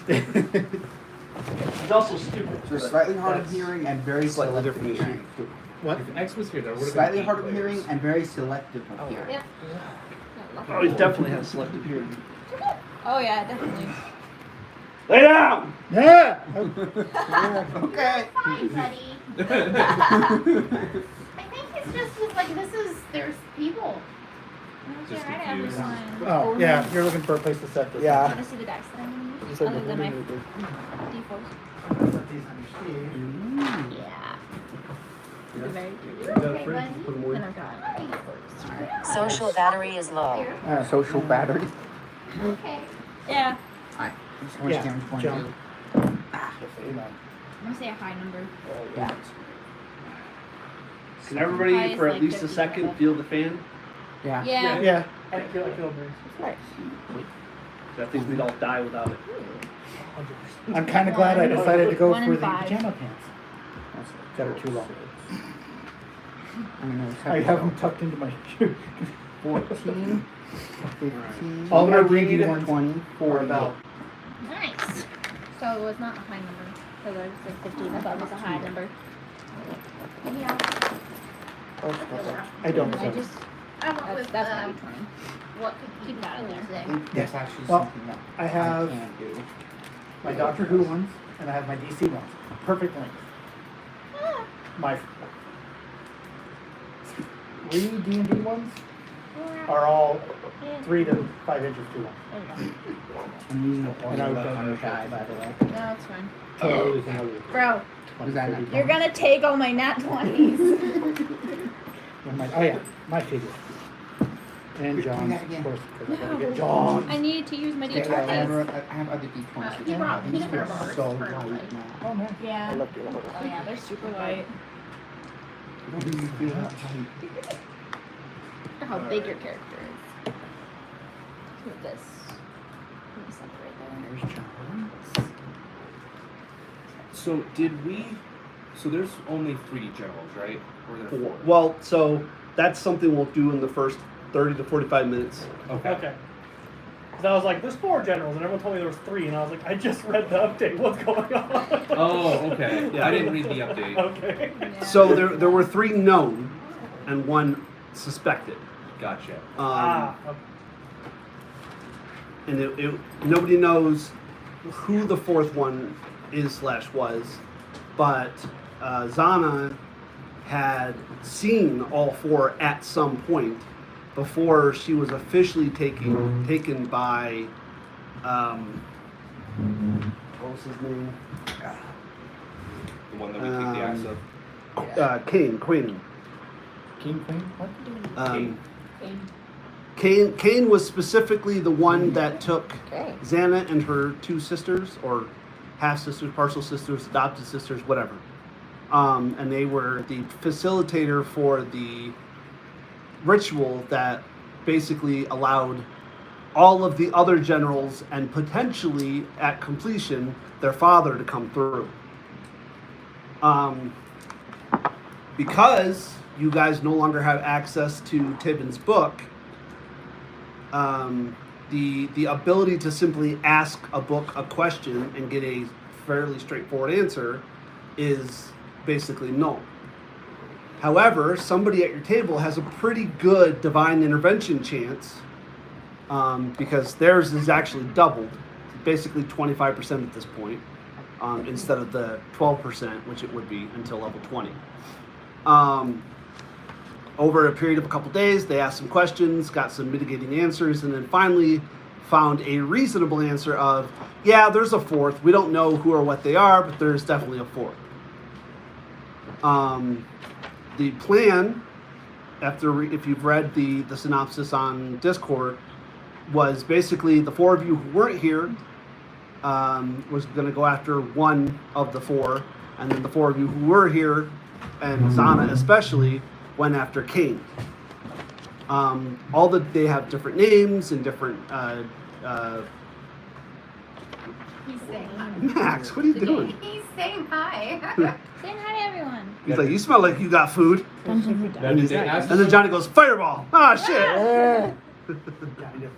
illegal. He's also stupid. So slightly hard of hearing and very Slightly selective different hearing. What? If X was here, there would have Slightly been hard of hearing and very selective of hearing. Yep. Oh, he definitely has selective hearing. Oh yeah, definitely. Lay down! Yeah. Okay. Fine, buddy. I think it's just like there's people. Just Okay, right, confused. everyone. Oh, yeah. You're looking for a place to set this. I Yeah. want to see the dice that I'm gonna use, other than my default. Yeah. They're very pretty. You got a Okay, fridge? buddy. Put 'em away. And I've got Social battery is low. Social battery. Okay. yeah. Alright. How much Yeah, damage point jump. do? I'm gonna say a high number. Yeah. Can everybody, Highest, for at like, least a 50 second, level. feel the fan? Yeah. Yeah. Yeah. I think we'd all die without it. I'm kind of glad I decided to go One for and the five. pajama pants that are too long. I mean, I have them tucked into my shoe. 14, 15, All my read D&D ones 20, are 40. about. Nice. So it was not a high number. So there was like 15. I thought it was a high number. Yeah. I don't. I just I went with that's my D20. what could Keep keep that in there. today. That's actually Well, something that I have can't do. my Doctor Who ones and I have my DC ones. Perfect length. My 3 D&D ones are all 3 to 5 inches too long. I'm using a And I would on go the guy, by the way. No, it's fine. Totally another Bro, 20, Is that 30 not- you're gonna take all my nat 20s. Oh yeah, my figure. And Do John's, that again. of course, because I gotta get John. I need to use my Okay, I D20s. have other D20s. He brought These peanut butter are bars so for, light like- now. Oh man. Yeah. I love you. Oh yeah, they're super light. What do you feel about How big your character is. With this. Let me separate There's John. So did we? So there's only 3 generals, right? Or there 4? Well, so that's something we'll do in the first 30 to 45 minutes. Okay. Okay. Because I was like, there's 4 generals, and everyone told me there was 3, and I was like, I just read the update. What's going on? Oh, okay. Yeah. I didn't read the update. Okay. Yeah. So there were 3 known and 1 suspected. Gotcha. Okay. And nobody knows who the 4th one is/was, but Zana had seen all 4 at some point before she was officially taken by what was his name? The one that we kicked the ass of. क़ain. King Queen? What? क़ain was specifically the one that took Okay. Xana and her 2 sisters, or half sisters, partial sisters, adopted sisters, whatever. And they were the facilitator for the ritual that basically allowed all of the other generals and potentially at completion their father to come through. Because you guys no longer have access to Tibbin's book, the ability to simply ask a book a question and get a fairly straightforward answer is basically null. However, somebody at your table has a pretty good divine intervention chance, because theirs is actually doubled, basically 25% at this point, instead of the 12%, which it would be until level 20. Over a period of a couple days, they asked some questions, got some mitigating answers, and then finally found a reasonable answer of, yeah, there's a 4th. We don't know who or what they are, but there's definitely a 4th. The plan, if you've read the synopsis on Discord, was basically the 4 of you who weren't here was going to go after one of the 4, and then the 4 of you who were here, and Zana especially, went after क़ain. They have different names and different. He's saying hi. Max, what are you doing? He's saying hi. Saying hi to everyone. He's like, you smell like you got food. Now, did they ask And then Johnny goes, fireball. Ah, shit.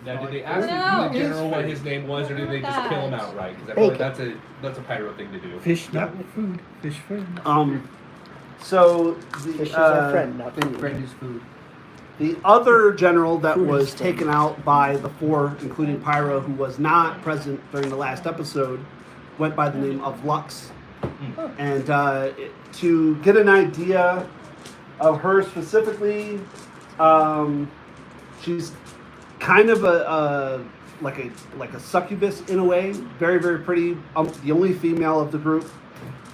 Now, did they ask No. the general what his name was, or did they just kill him outright? Because I feel like that's a pyro thing to do. Fish, Yeah. not food. Fish friend. So the, Fish is our friend, not food. Friend is food. the other general that Food was is taken out by the four, including Pyro, who was not present during the last episode, went by the name of Lux. And to get an idea of her specifically, she's kind of like a succubus in a way, very very pretty. The only female of the group,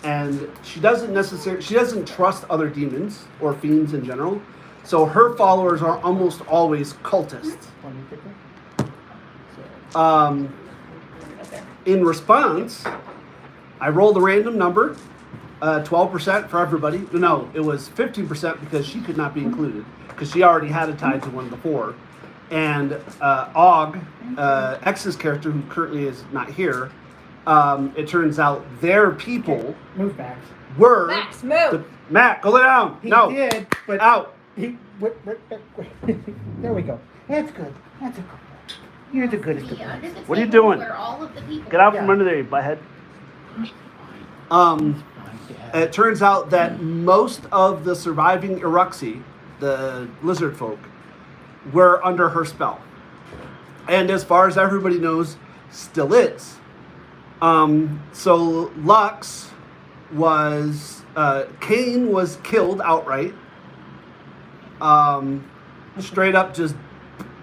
and she doesn't trust other demons or fiends in general. So her followers are almost always cultists. In response, I rolled a random number, 12% for everybody. No, it was 15% because she could not be included because she already had a tie to one of the four. And Og, X's character, who currently is not here, it turns out their people Move, Max. were Max, move. Matt, go lay down. He No, did, but out. he. Wait. There we go. That's good. That's a good boy. You're the goodest of The boys. under the What are you table doing? Where all of the people. Get out Yeah. from under there, you butthead. It turns out that most of the surviving 𝓑𝓾𝓫, the lizard folk, were under her spell. And as far as everybody knows, still is. So Lux was, Cain was killed outright. Straight up just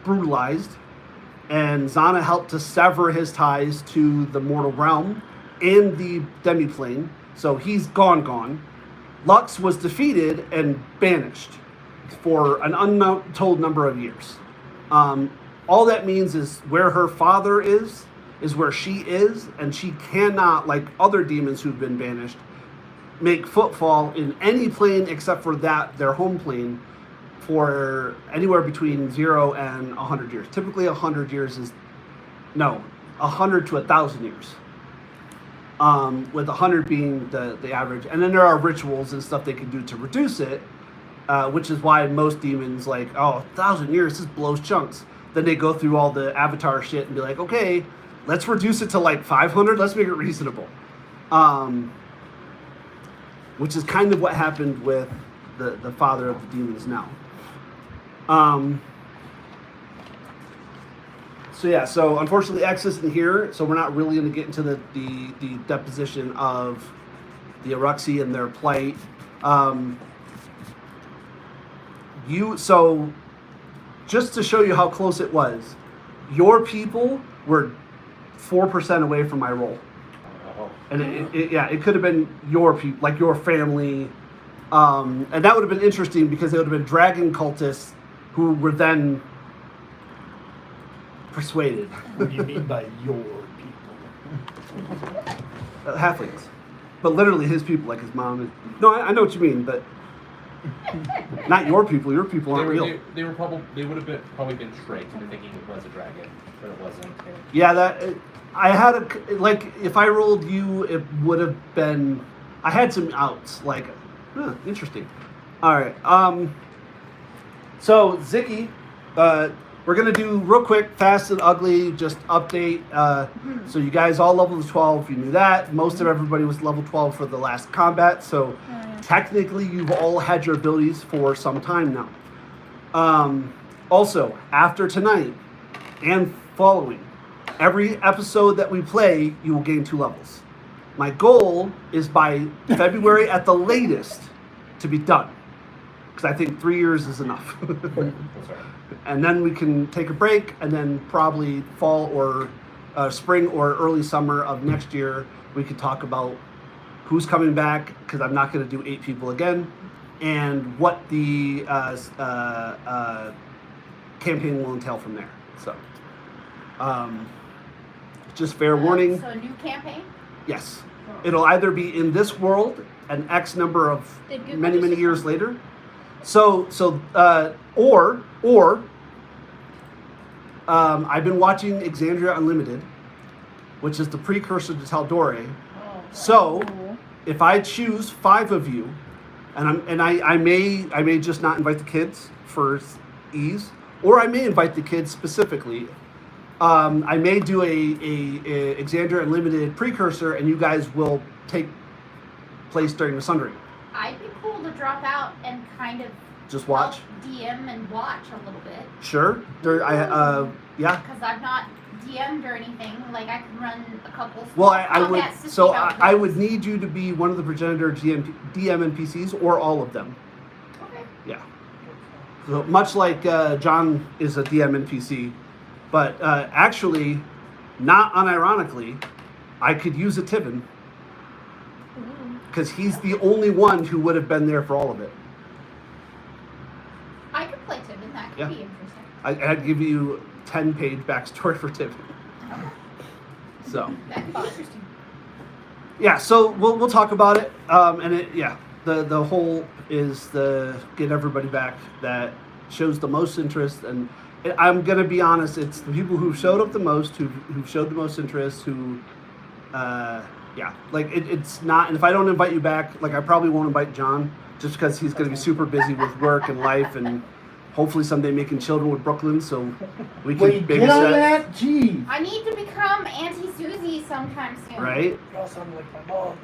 brutalized. And Zana helped to sever his ties to the mortal realm and the demiplane. So he's gone. Lux was defeated and banished for an untold number of years. All that means is where her father is where she is, and she cannot, like other demons who've been banished, make footfall in any plane except for their home plane, for anywhere between 0 and 100 years. Typically 100 years is, 100 to 1,000 years. With 100 being the average. And then there are rituals and stuff they can do to reduce it, which is why most demons 1,000 years, this blows chunks. Then they go through all the avatar shit and be like, okay, let's reduce it to 500, let's make it reasonable. Which is kind of what happened with the father of the demons now. So unfortunately X isn't here, so we're not really going to get into the deposition of the 𝓑𝓾𝓫 and their plight. So just to show you how close it was, your people were 4% away from my roll. And it could have been your people, like your family. And that would have been interesting because they would have been dragon cultists who were then persuaded. What do you mean by your people? Halflings. But literally his people, like his mom. No, I know what you mean, but not your people. Your people aren't real. They would have probably been tricked into thinking it was a dragon, but it wasn't. Yeah, I had if I rolled you, it would have been. I had some outs. Interesting. All right. So Zicky, we're gonna do real quick, fast and ugly, just update. So you guys all level 12. You knew that. Most of everybody was level 12 for the last combat. So technically, you've all had your abilities for some time now. Also, after tonight and following, every episode that we play, you will gain 2 levels. My goal is by February at the latest to be done, because I think 3 years is enough. That's right. And then we can take a break, and then probably fall or spring or early summer of next year, we could talk about who's coming back, because I'm not going to do 8 people again, and what the campaign will entail from there. So, just fair warning. So a new campaign? Yes. It'll either be in this world, an X number of Did Google many just- years later. Or I've been watching Exandria Unlimited, which is the precursor to 𝓑𝓾𝓫𝓵𝓮𝓒. So if I choose 5 of you, and I may just not invite the kids for ease, or I may invite the kids specifically. I may do a Xander Unlimited precursor, and you guys will take place during the Sundering. I'd be cool to drop out and kind of Just watch. help DM and watch a little bit. Sure. Yeah. Because I've not DM'd or anything. Like, I can run a couple Well, I would. combat to So see how it I goes. would need you to be one of the progenitor DM NPCs or all of them. Okay. Yeah. So much like John is a DM NPC, but actually, not unironically, I could use a 𝓑𝓵𝓾𝓫𝓵𝓮𝓒 because he's the only one who would have been there for all of it. I could play 𝓑𝓵𝓾𝓫𝓵. That could Yeah. be interesting. I'd give you 10-page backstory for 𝓑𝓵𝓾𝓫𝓵. So. That could be interesting. Yeah, so we'll talk about it, and the whole is the get everybody back that shows the most interest, and I'm gonna be honest, it's the people who showed up the most, who showed the most interest, who, like it's not, and if I don't invite you back, like I probably won't invite John, just because he's gonna be super busy with work and life, and hopefully someday making children with Brooklyn, so we can Wait, get on babysit, that? Jeez. I need to become Auntie Susie sometime soon. right? You all sound like my mom.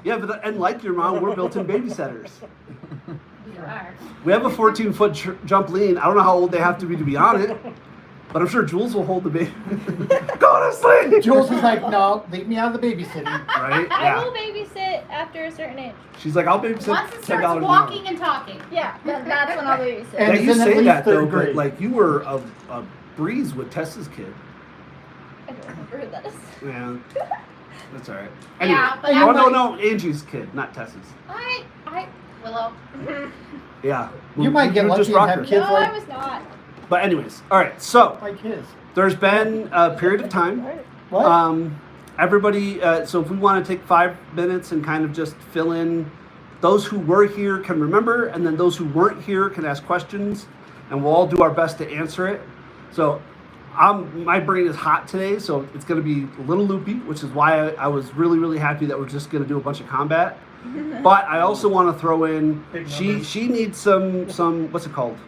Yeah, but and like your mom, we're built-in babysitters. We are. We have a 14-foot jump lean. I don't know how old they have to be on it, but I'm sure Jules will hold the baby. Go to sleep. Jules is like, no, leave me out of the babysitting. Right? I will Yeah. babysit after a certain age. She's like, I'll babysit Once it $10 starts an hour. walking and talking. Yeah, that's when I'll babysit. And Yeah, you it's in at say least that though, third but grade. like you were a breeze with Tessa's kid. I don't remember who that is. Yeah, that's all right. Anyway, Yeah, but oh I'm no, Angie's kid, not Tessa's. Willow. Yeah, You might get lucky just and rock have her. kids No, I like was not. But anyways, all right. So like his. there's been a period of time. What? Everybody, so if we want to take 5 minutes and kind of just fill in, those who were here can remember, and then those who weren't here can ask questions, and we'll all do our best to answer it. So my brain is hot today, so it's going to be a little loopy, which is why I was really, really happy that we're just going to do a bunch of combat. But I also want to throw in, Big she numbers. needs some what's it called?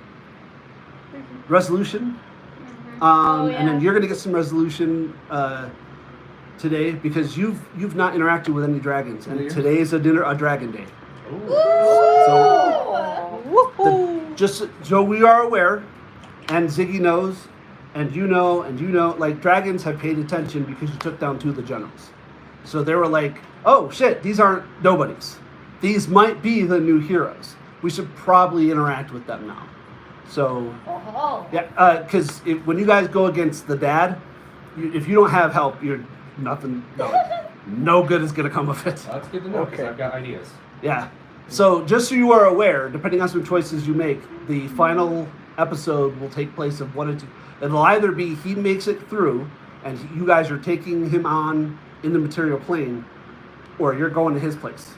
Resolution. Oh, And then yeah. you're going to get some resolution today because you've not interacted with any dragons, and today is a dragon day. Just so we are aware, and Ziggy knows, and you know, like dragons have paid attention because you took down 2 of the generals. So they were like, oh shit, these aren't nobodies. These might be the new heroes. We should probably interact with them now. So Oh. yeah, because when you guys go against the dad, if you don't have help, you're nothing. No good is gonna come of it. That's good to know because Okay. I've got ideas. Yeah. So just so you are aware, depending on some choices you make, the final episode will take place of 1 or 2. It'll either be he makes it through, and you guys are taking him on in the material plane, or you're going to his place,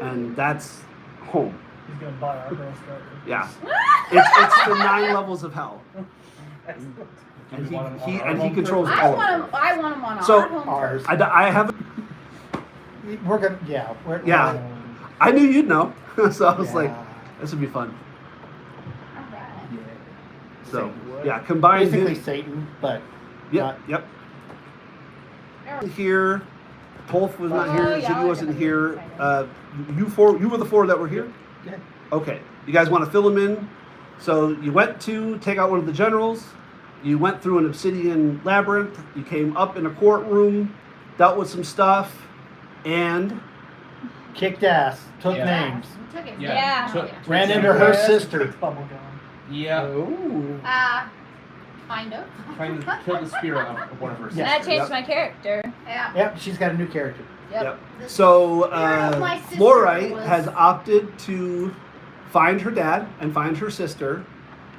and that's home. He's gonna buy our Girl Scout. Yeah. It's the 9 levels of hell, Excellent. and Do we want him on he our and he home controls turf? all of them. I want him on So- our home Ours. turf. I have. We're gonna, yeah. Yeah. I knew you'd know, so I was like, this would be fun. Alright. Yeah. So Satan. yeah, combine Basically him. Satan, but Yep, yep. Here, Tolf was not Oh, here. yeah, Ziggy I wasn't gotta here. be excited. You were the 4 that were here. yeah. Okay, you guys want to fill them in? So you went to take out one of the generals. You went through an obsidian labyrinth. You came up in a courtroom, dealt with some stuff, and Kicked ass, took Yeah. names, We took it. Yeah. Took- ran took into some- her sister. Bubblegum. Yeah. Ooh. Kind of. Trying to kill the spirit of one of her Yeah. And sisters. I changed my character. Yeah. Yep, she's got a new character. Yep. The So spirit of my sister Fluorite was- has opted to find her dad and find her sister,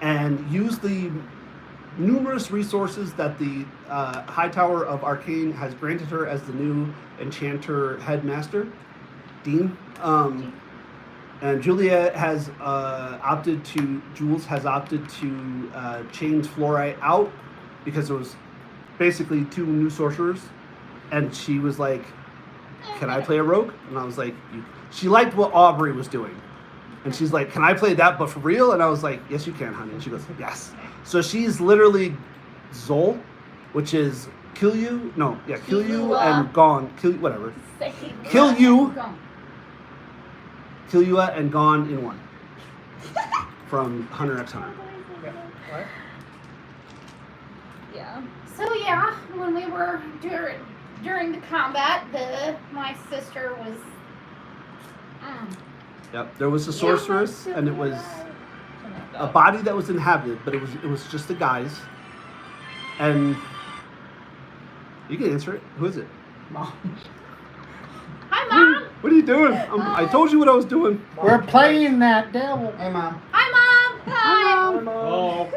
and use the numerous resources that the High Tower of Arcane has granted her as the new Enchanter Headmaster, Dean. And Jules has opted to change Fluorite out because there was basically 2 new sorcerers, and she was like, "Can I play a rogue?" And I was like, "She liked what Aubrey was doing." And she's like, can I play that but for real? And I was like, yes, you can, honey. And she goes, yes. So she's literally 𝓑𝓾, which is kill you and gone. Whatever. Kill you. 𝓑𝓾𝓫 and 𝓮𝓒 in one. From Hunter x Hunter. Yeah. Right? Yeah. So yeah, when we were during the combat, my sister was. Yep, there was a sorceress, and it was a body that was inhabited, but it was just the guys. And you can answer it. Who is it? Mom. Hi, Mom. What are you doing? I told you what I was doing. We're playing that devil. Hey, Mom. Hi, Mom. Hi. Oh.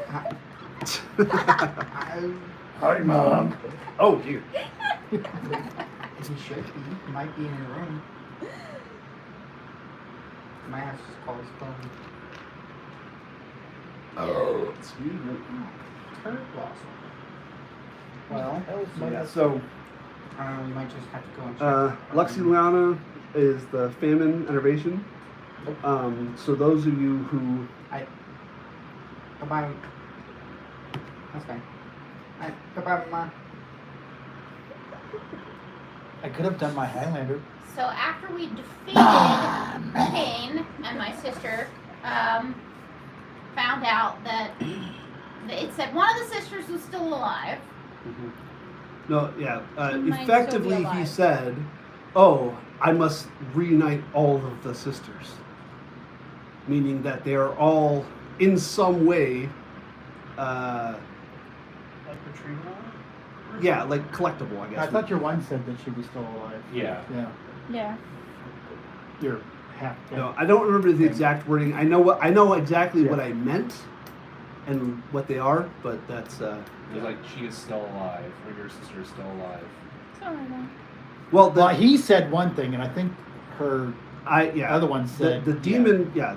Hi, Mom. Oh dear. He should be. He might be in the room. Might have to just call his phone. Oh, excuse me. Turd blossom. Well, So we might just have to go and check. 𝓑𝓾𝓫𝓵𝓮𝓒 is the famine enervation. So those of you who Bye-bye. That's fine. Bye-bye, Mom. I could have done my Highlander. So after we defeated Kane and my sister, found out that it said one of the sisters was still alive. no, yeah, Might effectively still be he alive. said, "Oh, I must reunite all of the sisters," meaning that they are all in some way, Like retrieving her? yeah, like collectible, I guess. I thought your one said that she was still alive. Yeah. Yeah. Yeah. You're half dead. No, I don't remember the exact wording. I know exactly what I meant and what they are, but that's It's like she is still alive, or your sister is still alive. well, Well, he said one thing, and I think her the other one said the demon, yeah.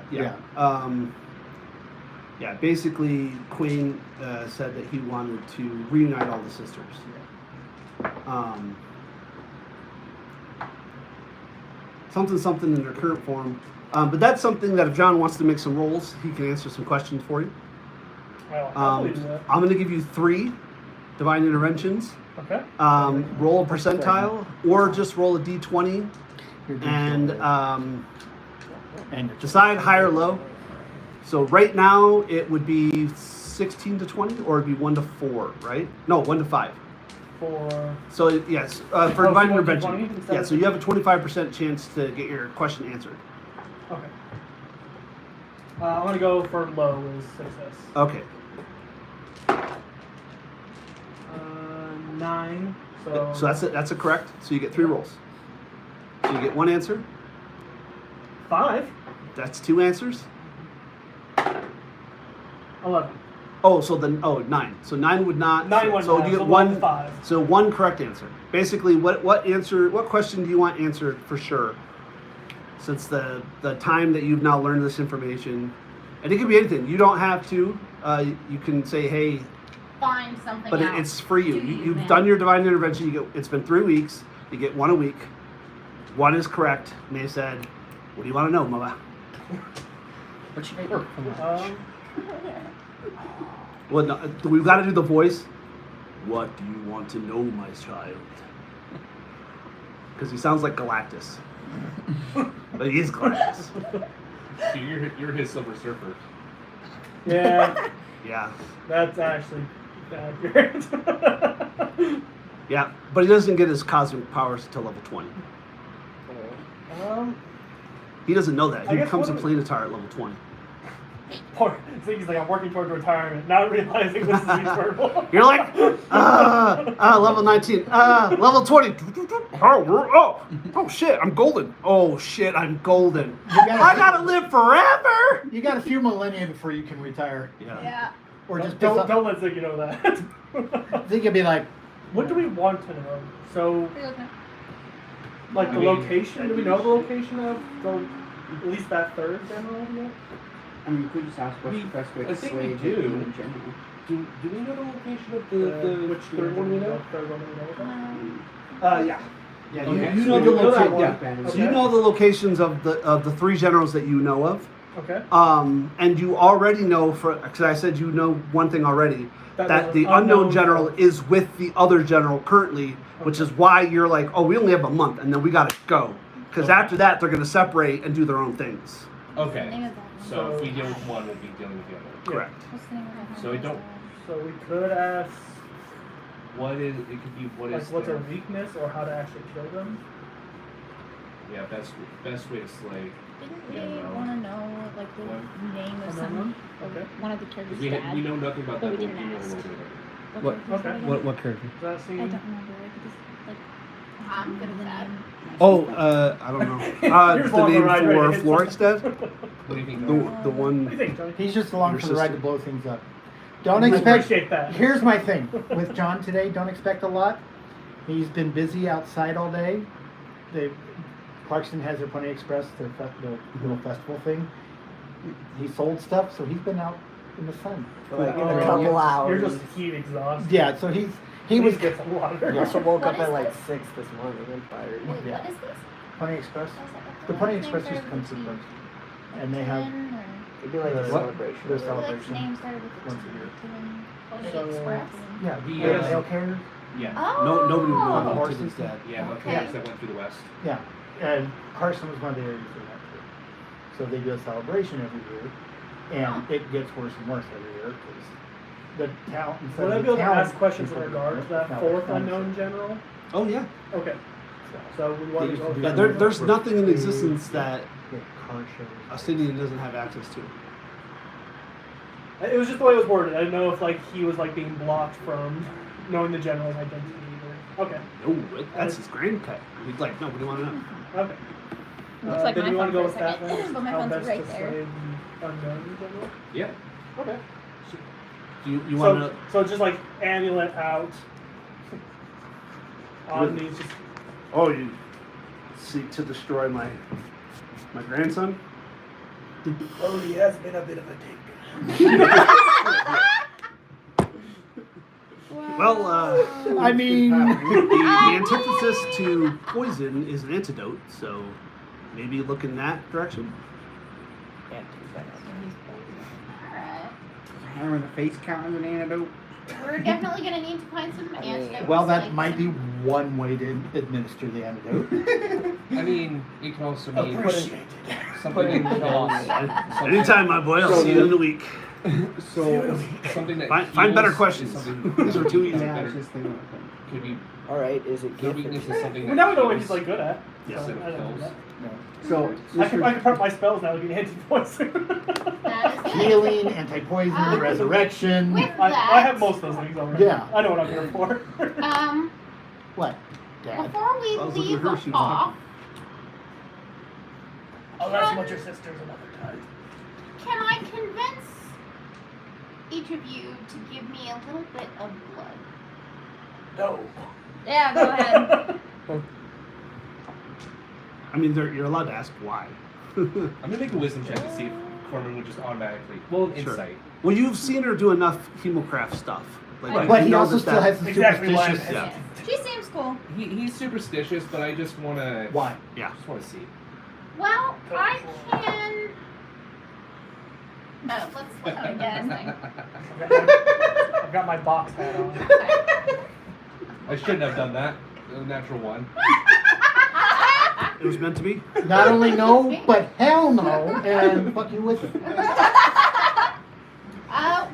Yeah. Basically, Queen said that he wanted to reunite all the sisters. Something in their current form. But that's something that if John wants to make some rolls, he can answer some questions for you. Well, I'll believe that. I'm going to give you 3 divine interventions. Okay. Roll a percentile, or just roll a d20 You're good. and And you're decide high or low. So right now it would be 16 to 20, or it'd be 1 to 4, right? No, 1 to 5. For So yes, for divine 1 to intervention. 20 instead Yeah, of- so you have a 25% chance to get your question answered. okay. I'm gonna go for low as success. Okay. 9. So. So that's a correct. So you get 3 rolls. So you get 1 answer. 5. That's 2 answers. 11. Oh, so then 9. So 9 would not. 9 would so not, you get so 1 1 to 5. So 1 correct answer. Basically, what question do you want answered for sure? Since the time that you've now learned this information, and it could be anything. You don't have to. You can say, hey, Find something but out. it's for you. to do, You've man. done your divine intervention. It's been 3 weeks. You get 1 a week. 1 is correct. And they said, what do you want to know, Mama? What's your neighbor? Well, no, we've got to do the voice. What do you want to know, my child? Because he sounds like Galactus. But he is Galactus. So you're his Silver Surfer. Yeah, Yeah. that's actually accurate. Yeah. But he doesn't get his cosmic powers until level 20. He doesn't know that. I He guess becomes a what- planetar at level 20. So he's like, I'm working towards retirement, not realizing this is verbal. You're like, level 19, level 20. Oh, shit, I'm golden. Oh, shit, I'm golden. I gotta live forever. You got a few millennia before you can retire. Yeah. Yeah. Or just don't let Ziggy know that. I think it'd be like, What do we want to know? So, What are you looking at? like I the mean- location? Do we know the location of at least that third general yet? I mean, you could just ask what's We- the best way I to think slay we the do. demon general. Do we know the location of the which third one we know? Third one we know. Yeah. Yeah, Okay. you So know we the know that location. one. Yeah. So you know the locations of the 3 generals that you know of. Okay. And you already know, because I said you know one thing already, That that was the an unknown unknown general force. is with the other general currently, which is why you're like, oh, we only have a month, and then we gotta go. Because Okay. after that, they're gonna separate and do their own things. What's the name Okay. of that one? So if we deal with one, we'll be dealing with the other. Correct. What's the name of that one? So I don't- So we could ask, What is? It could be what like, is what's their, their weakness or how to actually kill them. yeah best way to slay. Didn't we Yeah, no. want to know like the What? name of Another some one? of Okay. one of the characters' We dad? we know nothing about But that. we but didn't know a ask. little bit about it. What- character's dad again? What character? Does that I seem? don't remember. Because, like, I'm good at that. Oh, I don't know. Yours The along name ride, for right? Florix Dead? What do you think? The Noah? the What do you one. think, Johnny? He's just along Your for the ride sister. to blow things up. Don't I expect. appreciate that. Here's my thing with John today. Don't expect a lot. He's been busy outside all day. Clarkston has their Pony Express, the little festival thing. He sold stuff, so he's been out in the sun. For like Oh, a couple hours. You're just heat exhausted. Yeah, so he He was get some water. He also woke What up is at like this? 6 this morning and fired. Wait, Yeah. what is this? Pony Express. What is that? The Pony What's Express name just started comes with to T? Clarkston, and they have Twin, or- It'd be like a What? celebration. Their I feel like celebration. the name started with the Once T. a year. Pony So- Express. Yeah, The, they have uh, mail carriers. Yeah. Oh. No, nobody would know the about horses. Ticket's Dead. Yeah. Okay. Okay. That went through the west. Yeah, and Carson was one of the areas they went to. So they do a celebration every year, and it gets worse and worse every year because the town. instead Would I of be able the to town, ask questions in people regards to that now fourth they're unknown general? Oh yeah. Okay. So, So we want to used to go. do Yeah, that. there's nothing in existence that yeah, car shows. Obsidian doesn't have access to. It was just the way it was worded. I didn't know if like he was like being blocked from knowing the general's identity either. Okay. No, that's his grand cut. He's like, no, what do you want to know? Okay. Looks like then my you want to phone go for with a that second. then? But my How phone's best right to there. slay the unknown general? Yeah. Okay. You want to? So just like amulet out. On these just Oh, you seek to destroy my grandson? Oh, he has been a bit of a dick. Well, I mean, the antithesis to poison is an antidote, so maybe look in that direction. Alright. Hammer in the face count as an antidote. We're definitely gonna need to find some antidotes. well, that like might be some- one way to administer the antidote. I mean, it can also mean Appreciated. something that kills. something- Anytime, my boy. I'll see you in a week. So something that Find better heals questions. is something- These are too easy. Yeah, I was just thinking Could be Alright, is it their gift? weakness is something well, that now we know what heals he's like good at. Yes, So, it I don't know kills. that. So, I can prep my spells now to be anti-poison. That is good. healing, anti-poison, resurrection. With I that, have most of those things already. Yeah. I know what I'm here for. What? Dad? before we I was looking leave at her, she was off, I'll ask about your sisters another time. can I convince each of you to give me a little bit of blood? No. Yeah, go ahead. I mean, you're allowed to ask why. I'm gonna make a wisdom check to see if Corman would just automatically. Well, Sure. insight. Well, you've seen her do enough hemocraft stuff. Like, But you he know also that still has the Exactly why I'm superstitious. Yeah. She seems cool. He's superstitious, but I just wanna. Why? Yeah. Just wanna see. Well, I can. Oh, let's try again. I've got my box hat on. Okay. I shouldn't have done that. A natural one. It was meant to be. Not only no, but hell no, and fuck you with it.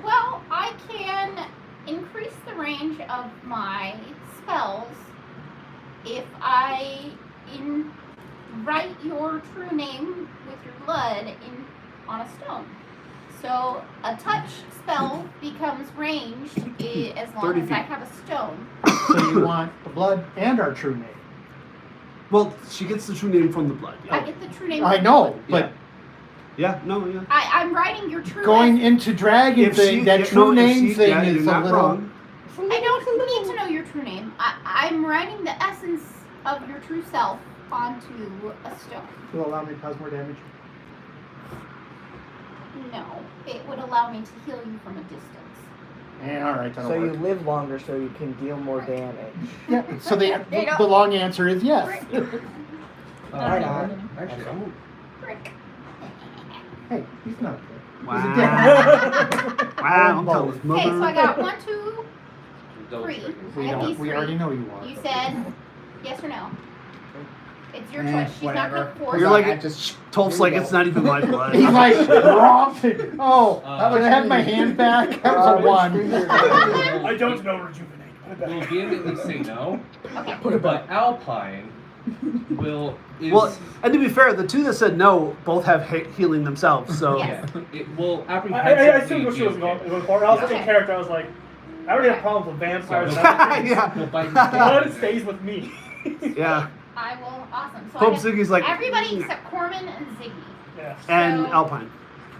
Well, I can increase the range of my spells if I write your true name with your blood on a stone. So a touch spell becomes ranged as long 30 as I feet. have a stone. So you want the blood and our true name. Well, she gets the true name from the blood. I Yeah. get the true name. I from know, the but Yeah. No. Yeah. I'm writing your true going name. into dragon If thing, she- that yeah, true no, if name she- thing yeah, is you're a not little. wrong. I don't need to know your true name. I'm writing the essence of your true self onto a stone. Will allow me to cause more damage. No, it would allow me to heal you from a distance. Yeah, all right, that'll So you work. live longer so you can deal more damage. Yeah. So There you go. the long answer is yes. Why not? Actually, I'm Frick. Hey, he's not a kid. Wow. He's a dick. Wow, I'm telling his Okay, so I mother. got 1, 2, Double 3. checking. I have these We already three. know you are. You said yes or no. It's your Eh, choice. She's not whatever. going to force You're it. like, I just- Tolf's like, it's not even my blood. He's like, wrong. Oh, How can I have my hand back? That was a one. I don't know rejuvenate. We'll vehemently say no, Okay. but Alpine is. Well, and to be fair, the two that said no both have healing themselves, so. Yes. yeah, it will I apprehensively assumed what she was be going okay. for. I was Okay. in character. I was like, I already have problems with vampires. So- Yeah. He'll bite his Blood hand. stays with me. Yeah. I will. Awesome. So Hope I have Ziggy's like. everybody except Corman and Ziggy. Yes. And So- Alpine.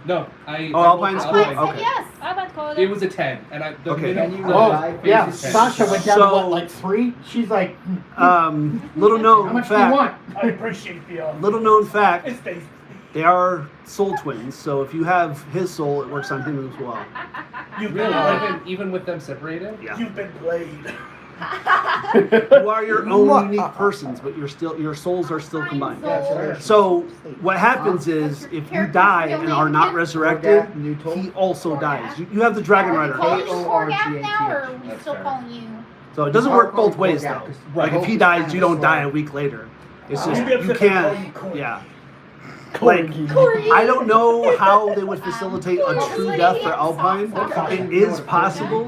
No, I. Oh, I Alpine's voted cool. I said Okay. yes. I'm about to call It was a 10, and I. The Okay. minute Can you the Oh, revive face yeah. is 10. Sasha went down to So- what, like 3? She's like, Little known how much fact. do you want? I appreciate the. Little known fact. It stays. They are soul twins, so if you have his soul, it works on him as well. You've Really, been even with them separated. Yeah. You've been played. You are your own unique persons, but your souls are still combined. So what happens is if you die and are not resurrected, he also dies. You have the Dragon Are we Rider. calling you Korgath now, or are we That's still fair. calling you? So it doesn't work both ways though. Like if he dies, you don't die a week later. It's just You'd be you upset if they call can't. you Corgi. Yeah. Like Corgi. I don't know how they would facilitate a true death for Alpine. It is possible,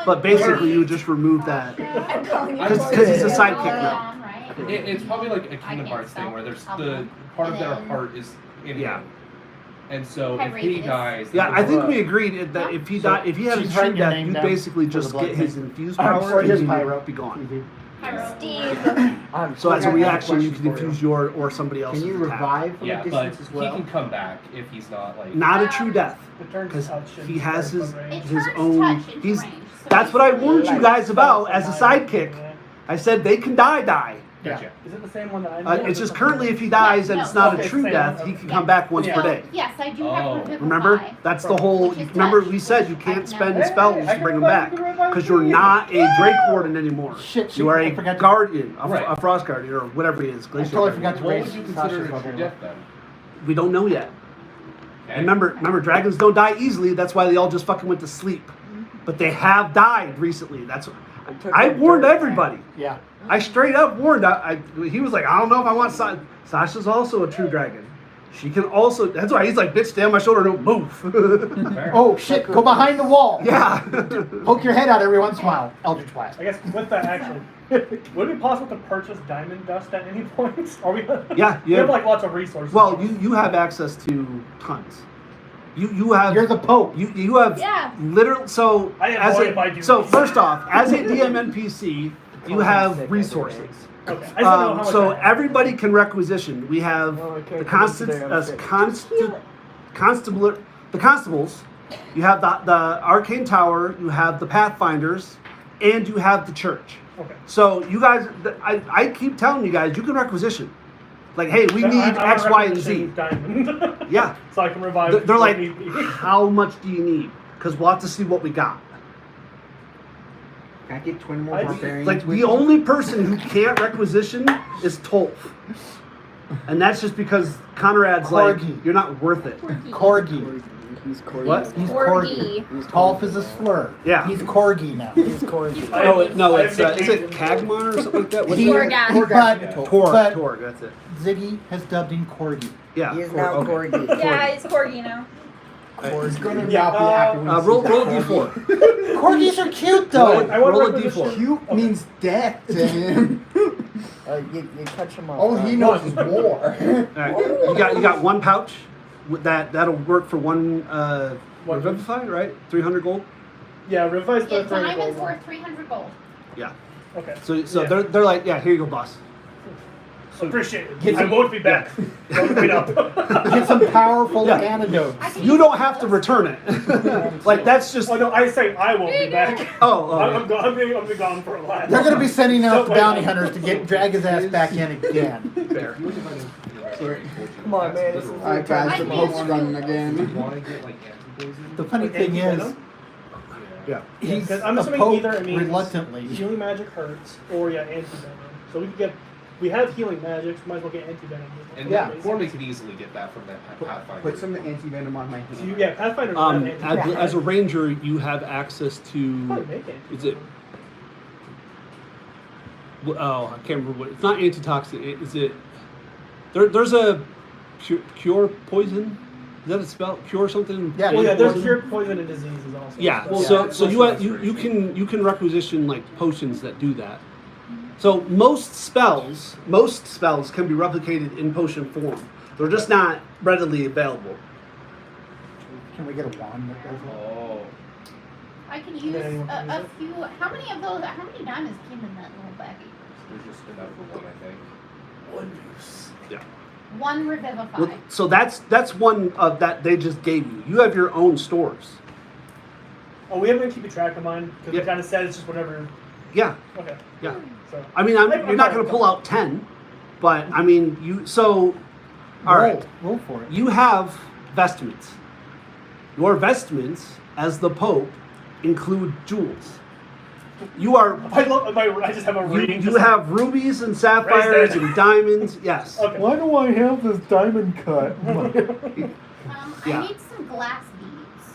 but basically you just remove that. I'm calling you. Because he's a sidekick now. Right? It's probably like a Kingdom can't Hearts thing spell where there's the Alpine. part of And their then- heart is in Yeah. him. And so if he Pyramids. dies, Yeah, then I think the- we agreed that if he So died, if he had a she's true writing your death, name you down basically for the just blood get his thing. infused I'm power sorry, and his he pyro. would be gone. Steve. So as a I have reaction, you question can for you. infuse your or somebody else's Can you attack. revive from Yeah, a but distance as he well? can come back if he's not like. Not a true death, The turn because touch should he be has very his fun range. It his turns own. touch into He's. range, so That's what I basically- warned you guys about as a sidekick. I said they can die. Gotcha. Is it the same one that I know? It's just currently if he dies and it's not a Okay, true same death, one, he okay. can come back once per So, day. yes, I do Oh. have Revivify. Remember? That's the whole. Which is Remember touch, we said you which can't I've spend never- spells I to can bring them revive back you, revive because you. you're not a Drake Warden anymore. Shit, You are I a forgot to- guardian, Right. a frost guardian, or whatever he is. I Glacier totally guardian. forgot to What raise would you consider Sasha's a true level. death then? We don't know yet. Okay. And remember, dragons don't die easily. That's why they all just fucking went to sleep. But they have died recently. That's. I warned everybody. Yeah. I straight up warned. He was like, I don't know if I want Sasha's also a true dragon. She can also. That's why he's like, bitch, stay on my shoulder, don't move. Fair. Oh shit! Go behind the wall. Yeah. Poke your head out every once in a while. Eldritch Blast. I guess with that actually, would it be possible to purchase diamond dust at any point? Are we? Yeah. We have like lots of resources. Well, you have access to tons. You have. You're the Pope. You have Yeah. literal. So I am as worried by duties. so first off, as a DM NPC, you have resources. Okay. I just don't know how much So I have. everybody can requisition. We have Oh, I can't the come in today, I'm sick. constables. You have the arcane tower. You have the pathfinders, and you have the church. Okay. So you guys, I keep telling you guys, you can requisition. Like, hey, we need I X, Y, and Z. Diamond. Yeah. So I can revive. They're like, if need be. how much do you need? Because we'll have to see what we got. Can I get 20 more I- barbarians? Like, with the me? only person who can't requisition is Tolf. And that's just because Conrad's like, Corgi. you're not worth it. Corgi. He's Corgi. What? He's Corgi. Corgi. Tolf is a slur. Yeah. He's Corgi now. He's Corgi. I Oh, have- no, I it's, have is it nicknames. Kagmar or something like that? What's He- it? Korga. But Torg, that's it. Ziggy has dubbed him Corgi. Yeah. He is now okay. Corgi. Yeah, it's Corgi now. He's gonna Yeah, not be happy when he Roll sees a that d4. Corgis are cute Roll, though. I want roll a requisition. d4. Cute means death to him. You catch him off. All he knows is war. Alright, you got one pouch. With that'll work for one What? Revivify, right? 300 gold. Yeah, revive Yeah, the diamond's worth 300 gold. Yeah. Okay. So Yeah. they're like, yeah, here you go, boss. Appreciate it. Get I some- won't be back. Don't wait up. Get some powerful Yeah. antidotes. I can You use don't all have to those. return it. Like that's just. Oh no, I say I won't be back. Oh, I'm be gone for a while. They're gonna be sending out the Don't wait. bounty hunters to drag his ass back in again. Fair. Come on, man. This is Alright guys, the Pope's running again. Want to get like anti-poison? The funny Like thing is, anti-venom? Yeah. he's Because I'm a assuming Pope either it means reluctantly. healing magic hurts or yeah, anti-venom. So we could get we have healing magics. Might as well get anti-venom. And Yeah. Corman could easily get that from that Pathfinder. Put some anti-venom on my hand. So yeah, Pathfinder. As a ranger, you have access to. Make it. Is it? Oh, I can't remember what. It's not antitoxin. Is it? There's a cure poison. Is that a spell? Cure something? Yeah. Well, yeah, there's Poison? cure poison and diseases also. Yeah. So- So you can requisition like potions that do that. So most spells can be replicated in potion form. They're just not readily available. Can we get a wand that does that? Oh. I can use a few. How many of those? How many diamonds came in that little baggie? There's just enough for one, I think. Yeah. One revivify. Well, so that's one of that they just gave you. You have your own stores. Oh, we haven't been keeping track of mine because Yeah. it kind of said it's just whatever. Yeah. Okay. Yeah. So. I mean, you're not going to pull out 10, but I mean, you. So, all right. Roll for it. You have vestments. Your vestments, as the Pope, include jewels. You are. I just have a ring. You have rubies and sapphires Raise that. and diamonds. Yes. Okay. Why do I have this diamond cut? Yeah. I need some glass beads.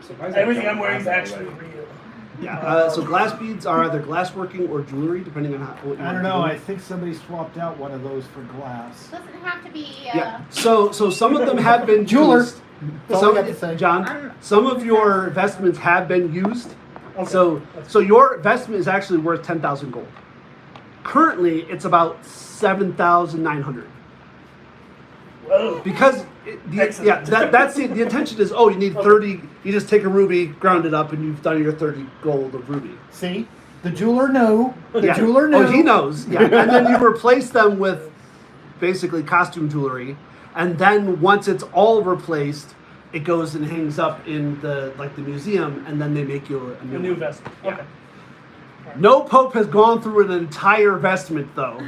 Surprised I Everything don't I'm wearing is have that actually already. real. Yeah. So glass beads are either glassworking or jewelry, depending on what you I want don't to know. do. I think somebody swapped out one of those for glass. Doesn't have to be. Yeah. So some of them have been Jeweler. used. That's all we have to say. John, some of your vestments have been used. Okay. So your vestment is actually worth 10,000 gold. Currently, it's about 7,900. Whoa. Because Excellent. that's the intention is you need 30. You just take a ruby, ground it up, and you've done your 30 gold of ruby. See, the jeweler knew. The Yeah. jeweler knew. Oh, he knows. Yeah, and then you replace them with basically costume jewelry, and then once it's all replaced, it goes and hangs up in the museum, and then they make you a A new one. vest. Yeah. Okay. No pope has gone through an entire vestment though.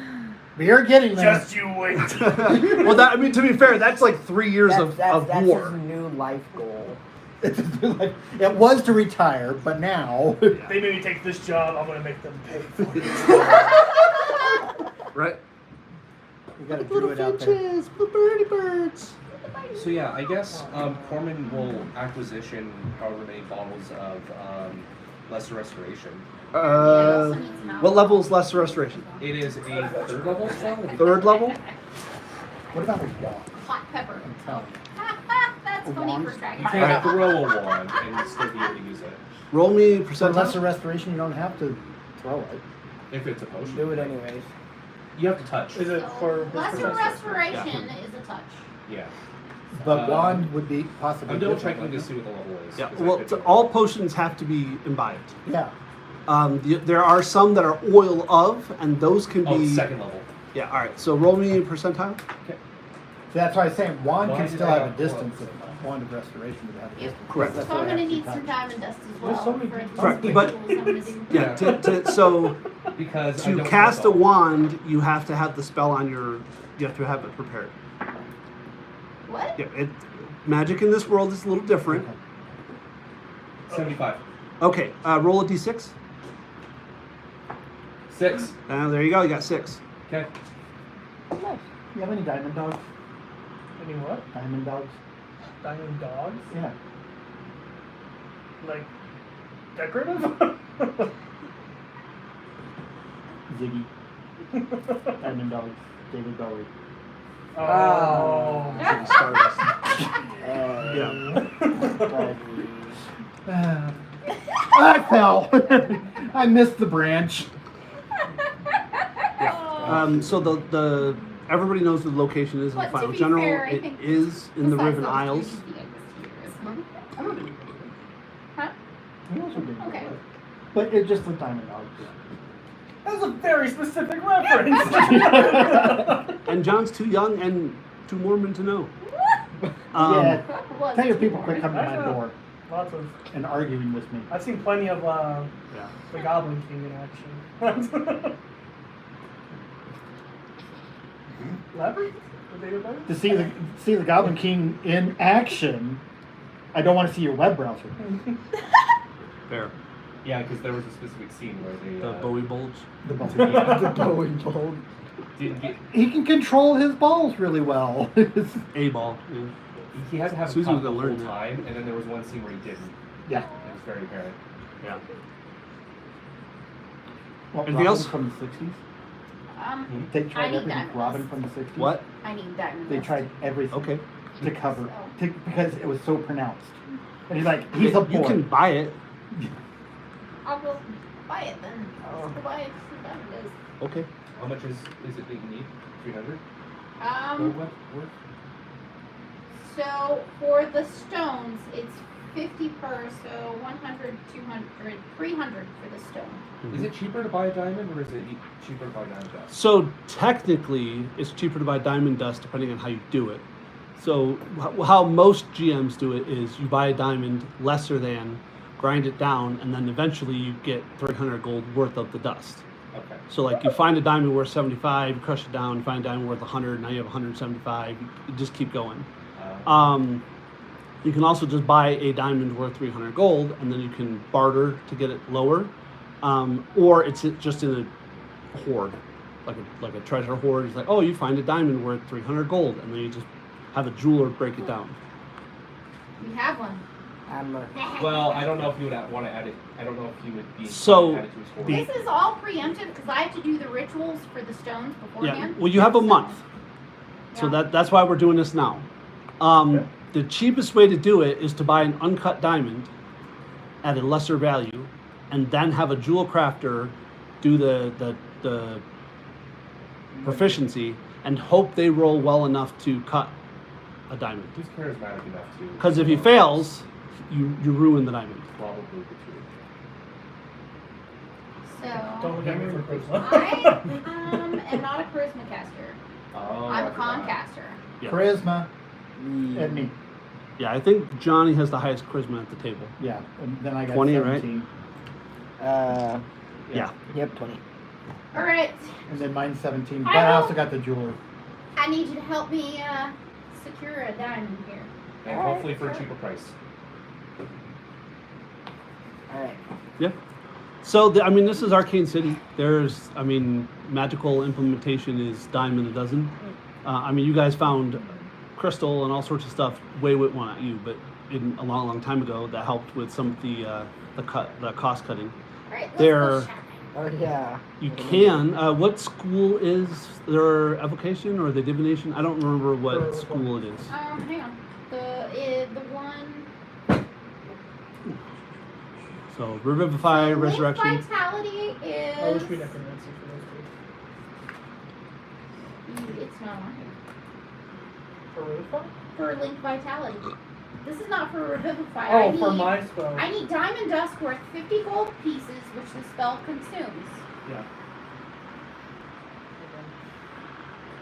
We are getting there. Just you wait. Well, to be fair, that's like 3 years of That's war. his new life goal. It was to retire, but now. They made me take this job. I'm gonna make them pay for it. Right? We got a druid out there. little birdie birds. So yeah, I guess Corman will acquisition however many bottles of lesser restoration. What level is lesser restoration? It is a third level spell. Third level? What about a wand? Hot pepper. I'm telling you. That's funny for dragon. You can't throw a wand and still be able to use it Roll me For percentile. lesser restoration, you don't have to throw it. if it's a potion. Do it anyways. You have to touch. Is it for Lesser restoration is a touch. Yeah. But wand would be possibly I'm double different, checking to wouldn't see what the level is. Yeah. 'cause I Well, could so be- all potions have to be imbibed. it? Yeah. There are some that are oil of, and those can Oh, be. second level. Yeah. All right. So roll me percentile. Okay. That's why I'm saying wand Why can did still I have a not distance. pull Wand of restoration would have a Yep. distance. Correct. That's So why I'm I gonna have to need some touch. diamond dust as well. There's so many for people. the Correct, but- tools I'm gonna do. Yeah. So Because I to don't cast a know. wand, you have to have the spell on your. You have to have it prepared. What? Yeah. Magic in this world is a little different. 75. Okay. Roll a d6. 6. There you go. You got 6. Okay. You have any diamond dogs? any what? Diamond dogs? Diamond dogs? Yeah. Like decorative? Ziggy. Diamond dogs. David Bowie. Oh. Ziggy Stardust. Yeah. I fell. I missed the branch. So the everybody knows the location is in the But to final be general. fair, I It think is in the besides Riven those Isles. two, the youngest here is- Huh? He also did Okay. that. But it just the diamond dogs. That's a very specific reference. And John's too young and too Mormon to know. Yeah. Was Tell your people quit coming to my I know. door Lots of. and arguing with me. I've seen plenty of Yeah. the Goblin King in action. Labyrinth? Would they do better? To see the Goblin King in action, I don't want to see your web browser. Fair. Yeah, because there was a specific scene where they The Bowie bulge. The ball. The Bowie told. didn't get. He can control his balls really well. A ball. Yeah. He had to have Susan it was the gonna whole learn that. time, and then there was one scene where he didn't. Yeah. It was very apparent. Yeah. What, Anything Robin else? from the 60s? They I tried need everything. diamond Robin dust. from the 60s? What? I need diamond They dust. tried everything Okay. to cover, because it was so pronounced. And he's like, he's a boy. You can buy it. I'll go buy it then. I'll go buy it some diamond dust. Okay. How much is it that you need? 300. Worth? So for the stones, it's 50 per, so 100, 200, 300 for the stone. Is it cheaper to buy a diamond, or is it cheaper to buy diamond dust? So technically, it's cheaper to buy diamond dust depending on how you do it. So how most GMs do it is you buy a diamond lesser than, grind it down, and then eventually you get 300 gold worth of the dust. Okay. So like you find a diamond worth 75, you crush it down, you find a diamond worth 100, now you have 175. You just keep going. You can also just buy a diamond worth 300 gold, and then you can barter to get it lower, or it's just in a hoard, like a treasure hoard. It's like, oh, you find a diamond worth 300 gold, and then you just have a jeweler break it down. We have one. Well, I don't know if you would want to add it. I don't know if you would be So, add it to his hoard. This is all preemptive because I have to do the rituals for the stones Yeah. beforehand. Well, you have a month, so Yeah. that's why we're doing this now. The cheapest way to do it is to buy an uncut diamond at a lesser value, and then have a jewel crafter do the proficiency and hope they roll well enough to cut a diamond. Who's charismatic enough to? Because if he fails, you ruin the diamond. Probably the two. Don't So look at me for charisma. I am not a charisma caster. Oh, I'm I a con forgot. caster. Yeah. Charisma and me. Yeah, I think Johnny has the highest charisma at the table. Yeah, and then I got 20, right? 17. Yeah. Yep, 20. All right, And then mine's 17. I But I will- also got the jeweler. I need you to help me secure a diamond here. And hopefully for a cheaper price. Alright. Yeah. So, this is Arcane City. There's, magical implementation is dime in a dozen. You guys found crystal and all sorts of stuff. Well, not you, but a long, long time ago, that helped with some of the cost cutting. All right, let's There- go shopping. Oh, yeah. You can. What school is their evocation or the divination? I don't remember what school it is. Hang on. The one. So, Revivify, Link Resurrection. Vitality is. I wish we necromancy for those two. It's not on here. For Revivify? For Link Vitality. This is not for Revivify. I Oh, need, for my spell. I need diamond dust worth 50 gold pieces, which the spell consumes. Yeah.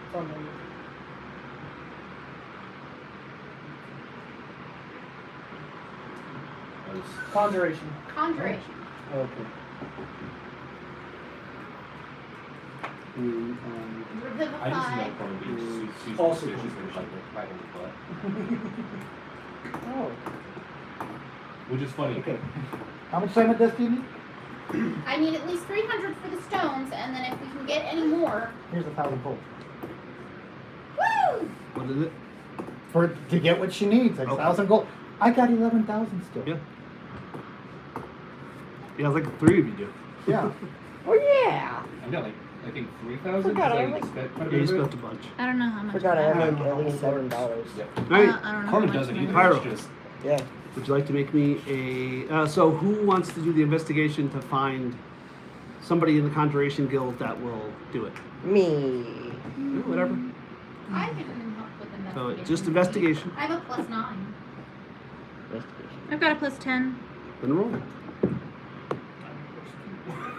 It's on my Conjuration. Conjuration. Okay. Revivify. I just know probably she's Also suspicious when she's like my butt. Oh. Which is funny. Okay. How much diamond dust do you need? I need at least 300 for the stones, and then if we can get any more. Here's 1,000 gold. Woo! What is it? To get what she needs, like 1,000 gold. I got 11,000 still. Yeah. Yeah, like the three of you do. Yeah. Oh, yeah. I got I think 3,000. Forgot I because like- spent quite a Yeah, you bit of spent it. a bunch. I don't know how much. Forgot I of had that. like at least $7. Yeah. Right. I don't know. Carmen how much doesn't of either. that. Pyro. It's just Yeah. Would you like to make me a... so who wants to do the investigation to find somebody in the Conjuration Guild that will do it? Me. Yeah, whatever. I can help with So investigation. just investigation. I have a +9. Investigation. I've got a +10. Then roll.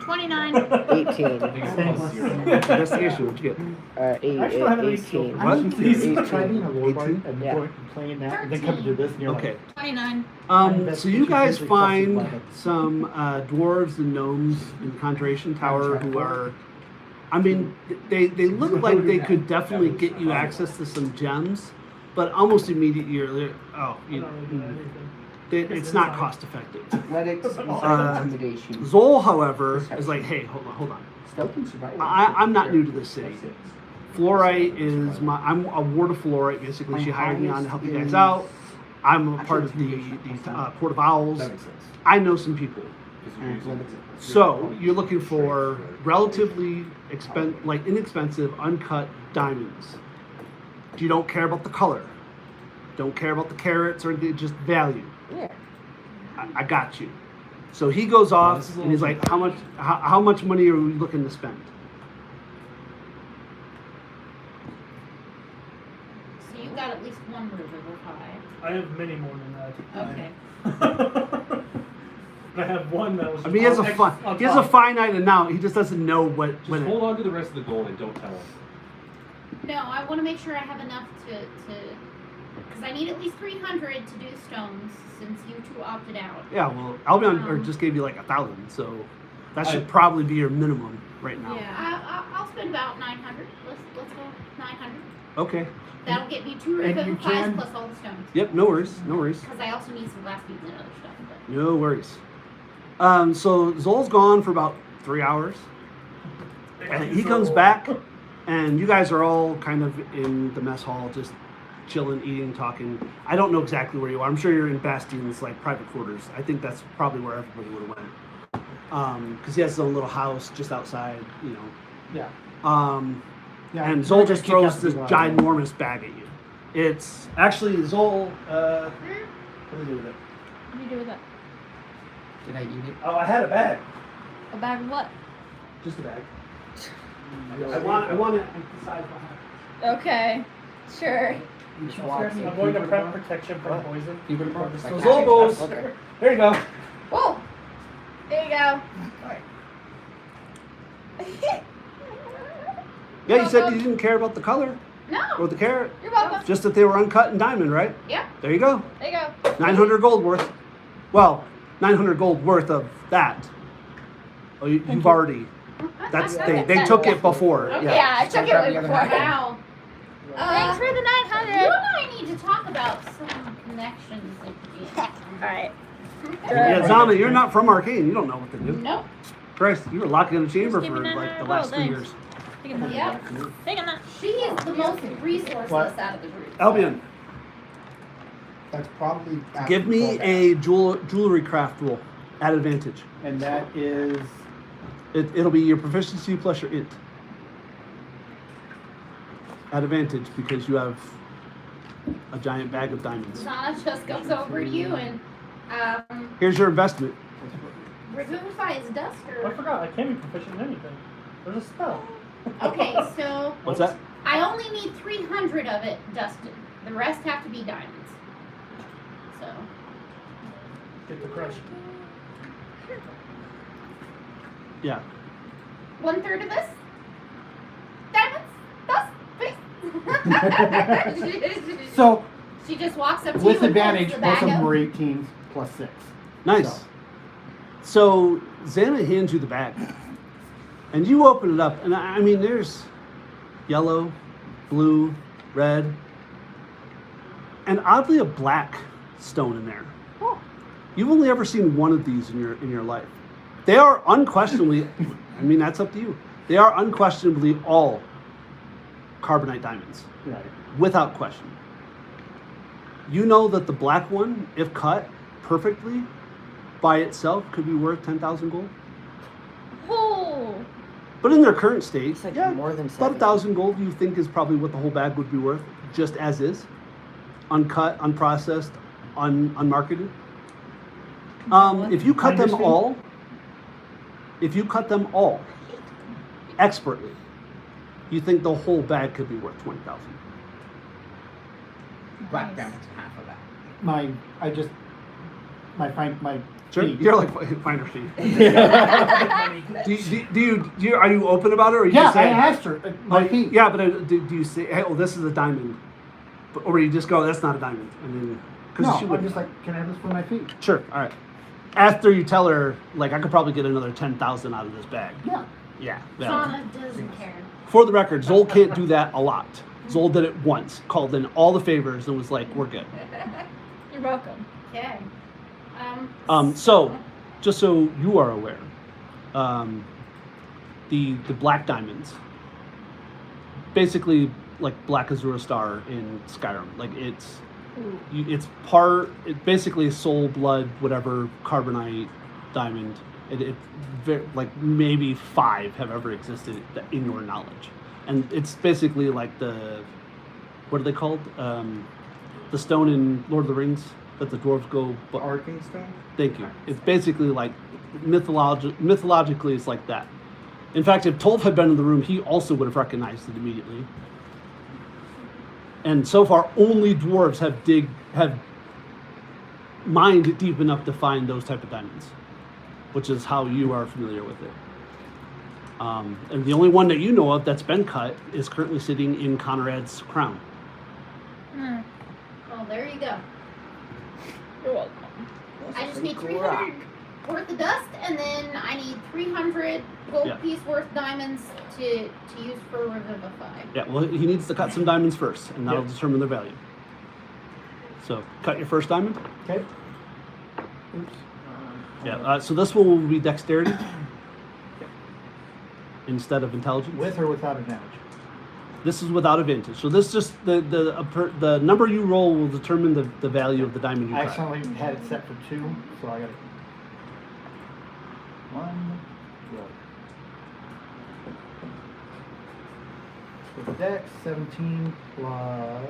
29. 18. I think it's plus 0. Investigation, what'd you get? I still haven't reached 18. I need to 18. try being a lore bard 18? and Yeah. playing that, and then coming to this, and you're Okay. 29. So you guys Investigation find usually pluses some dwarves and gnomes in the Conjuration Tower who are... they look like they could definitely get you access to some gems, but almost immediately you're... Oh, I you don't really do anything. it's not cost effective. Athletics, Uh, intimidation. Zol, however, is like, hey, hold on. Stealth and survival. I'm not new to this city. Hlorite is I'm a ward of Hlorite. Basically, she hired me on to help you guys out. I'm a part of the Port of Owls. That makes sense. I know some people. Because So you're looking for relatively inexpensive, uncut diamonds. You don't care about the color. Don't care about the carats or just value. Yeah. I got you. So he goes off and he's like, how much money are we looking to spend? So you got at least one ruby of high. I have many more than that. Okay. I have one that was. I mean, he has a top. finite amount. He just doesn't know what. just when hold on to the rest of the gold and don't tell him. No, I want to make sure I have enough to because I need at least 300 to do stones since you two opted out. Yeah, well, Albion just gave you like 1,000, so that should probably be your minimum right now. Yeah, I'll spend about 900. Let's go 900. Okay. That'll get me 2 And you ribbon pies can- plus all the stones. Yep. No worries. No worries. Because I also need some glass beads and other stuff. But No worries. So Zol's gone for about 3 hours, and he comes back, and you guys are all kind of in the mess hall, just chilling, eating, talking. I don't know exactly where you are. I'm sure you're in Bastian's like private quarters. I think that's probably where everybody would have went, because he has his own little house just outside, you know. Yeah. And I'm Zol gonna just kick out throws the this garage. ginormous bag at you. It's actually Zol. What do I do with it? What do you do with it? Did I eat it? Oh, I had a bag. A bag of what? Just a bag. I want it emphasized behind. Okay. Sure. You just walk in. I'm going to prep protection from poison. You would have So Zol goes. Okay. There you go. Whoa. There you go. Yeah, you said you didn't care about the color no. or the carat, You're welcome. just that they were uncut and diamond, right? Yep. There you go. There you go. 900 gold worth. Well, 900 gold worth of that. Oh, you've already. That's they took it before. Okay. Yeah. Yeah, I took it grab way the other before. half. Wow. Thanks for the You 900. and I need to talk about some connections. Alright. Yeah, Zama, you're not from Arcane. You don't know what to do. Nope. Christ, you were locked in a chamber Just give for me like the 900 last 3 gold, years. Taking that. Yep. Taking that. She is the most resourceless What? out of the group. Albion, That's probably. give me a jewelry craft roll at advantage. And that is It'll be your proficiency plus your int. At advantage because you have a giant bag of diamonds. Zana just goes over to you and Here's your investment. revivify his I duster. forgot. I can't be proficient in anything. There's a spell. Okay, so What's that? I only need 300 of it dusted. The rest have to be diamonds. So Get the crush. Yeah. 1/3 of this. Diamonds. Dust. Please. so She just walks up to with you and advantage. pulls the Both of bag them out. were 18s plus 6. Nice. So Xana hands you the bag, and you open it up, and I mean, there's yellow, blue, red, and oddly a black stone in there. You've only ever seen one of these in your life. They are unquestionably. I mean, that's up to you. They are unquestionably all carbonite diamonds, Right. without question. You know that the black one, if cut perfectly, by itself could be worth 10,000 gold. Oh. But in their current state, It's like yeah, more than about 7. 1,000 gold you think is probably what the whole bag would be worth, just as is. Uncut, unprocessed, unmarketed. If you cut them all, expertly, you think the whole bag could be worth 20,000. Black diamond's half of that. My Sure, feet. you're like finder fee. do you are you open about it, or you Yeah, just I say, asked her. My like, feet. yeah, but do you say, hey, well, this is a diamond, or you just go, that's not a diamond, and then No, she I'm would just like, can I have this for my feet? sure, all right. After you tell her, like, I could probably get another 10,000 out of this bag. Yeah. Yeah. Zana doesn't care. For the record, Zol can't do that a lot. Zol did it once, called in all the favors, and was like, we're good. You're welcome. Okay. So, just so you are aware, the black diamonds, basically like Black Azure Star in Skyrim. Like it's basically a soul blood, whatever carbonite diamond. Like maybe 5 have ever existed in your knowledge, and it's basically like what are they called? The stone in Lord of the Rings that the dwarves go. Arcane stone? Thank you. It's basically like mythologically, it's like that. In fact, if Tolf had been in the room, he also would have recognized it immediately. And so far, only dwarves have mined deep enough to find those type of diamonds, which is how you are familiar with it. And the only one that you know of that's been cut is currently sitting in Conrad's crown. Well, there you go. You're welcome. I just need 300 worth of dust, and then I need 300 gold piece worth diamonds to use for Revivify. Yeah, well, he needs to cut some diamonds first, and that'll determine their value. So, cut your first diamond. Okay. Yeah, so this one will be dexterity instead of intelligence. With or without advantage? This is without advantage. So this just the number you roll will determine the value of the diamond you I cut. accidentally had it set for 2, so I got it. 1, roll. So dex 17 plus